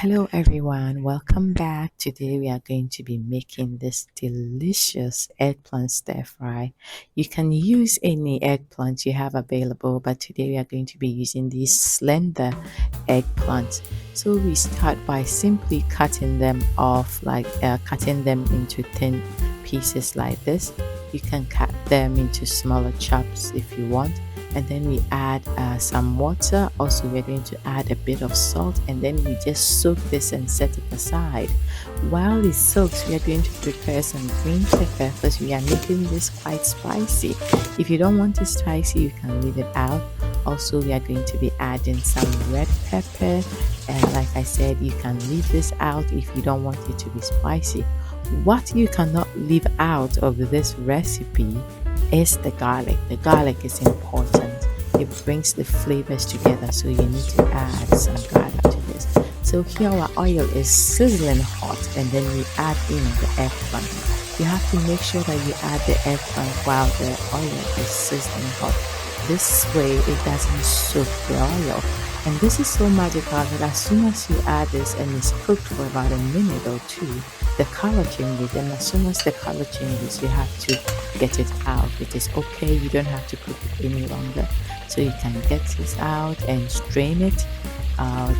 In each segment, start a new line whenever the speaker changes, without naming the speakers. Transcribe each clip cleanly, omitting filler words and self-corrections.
Hello everyone, welcome back. Today we are going to be making this delicious eggplant stir fry. You can use any eggplant you have available, but today we are going to be using these slender eggplants. So we start by simply cutting them off, cutting them into thin pieces like this. You can cut them into smaller chops if you want, and then we add some water. Also, we're going to add a bit of salt, and then we just soak this and set it aside. While it soaks, we are going to prepare some green pepper because we are making this quite spicy. If you don't want it spicy, you can leave it out. Also, we are going to be adding some red pepper, and like I said, you can leave this out if you don't want it to be spicy. What you cannot leave out of this recipe is the garlic. The garlic is important. It brings the flavors together, so you need to add some garlic to this. So here our oil is sizzling hot, and then we add in the eggplant. You have to make sure that you add the eggplant while the oil is sizzling hot. This way it doesn't soak the oil. And this is so magical that as soon as you add this and it's cooked for about a minute or two, the color changes. And as soon as the color changes, you have to get it out. It is okay, you don't have to cook it any longer. So you can get this out and strain it.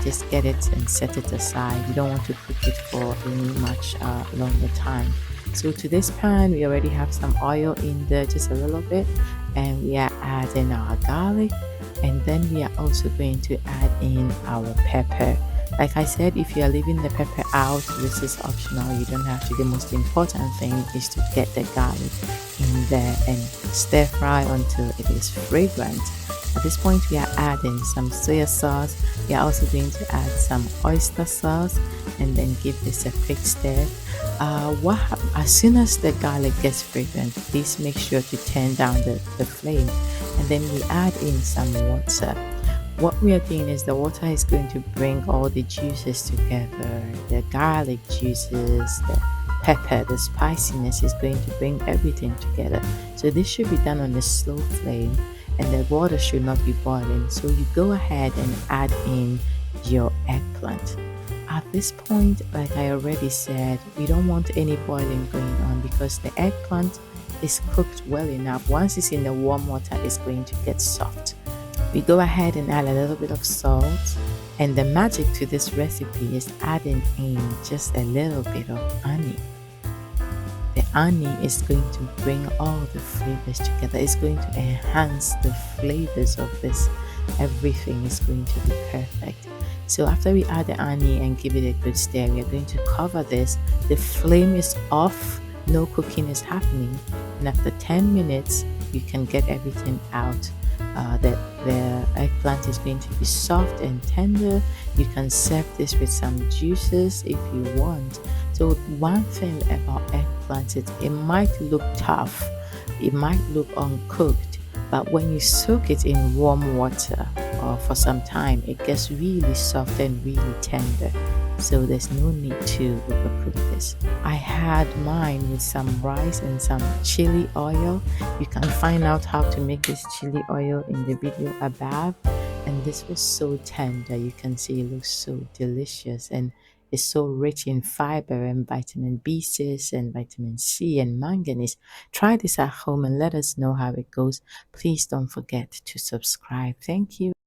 Just get it and set it aside. You don't want to cook it for any much longer time. So to this pan, we already have some oil in there, just a little bit, and we are adding our garlic, and then we are also going to add in our pepper. Like I said, if you are leaving the pepper out, this is optional. You don't have to. The most important thing is to get the garlic in there and stir fry until it is fragrant. At this point, we are adding some soy sauce. We are also going to add some oyster sauce and then give this a quick stir. As soon as the garlic gets fragrant, please make sure to turn down the flame, and then we add in some water. What we are doing is the water is going to bring all the juices together. The garlic juices, the pepper, the spiciness is going to bring everything together. So this should be done on a slow flame, and the water should not be boiling. So you go ahead and add in your eggplant. At this point, like I already said, we don't want any boiling going on because the eggplant is cooked well enough. Once it's in the warm water, it's going to get soft. We go ahead and add a little bit of salt, and the magic to this recipe is adding in just a little bit of honey. The honey is going to bring all the flavors together. It's going to enhance the flavors of this. Everything is going to be perfect. So after we add the honey and give it a good stir, we are going to cover this. The flame is off, no cooking is happening, and after 10 minutes you can get everything out. The eggplant is going to be soft and tender. You can serve this with some juices if you want. So one thing about eggplant is it might look tough, it might look uncooked, but when you soak it in warm water or for some time, it gets really soft and really tender. So there's no need to overcook this. I had mine with some rice and some chili oil. You can find out how to make this chili oil in the video above. And this was so tender. You can see it looks so delicious, and it's so rich in fiber and vitamin B6 and vitamin C and manganese. Try this at home and let us know how it goes. Please don't forget to subscribe. Thank you.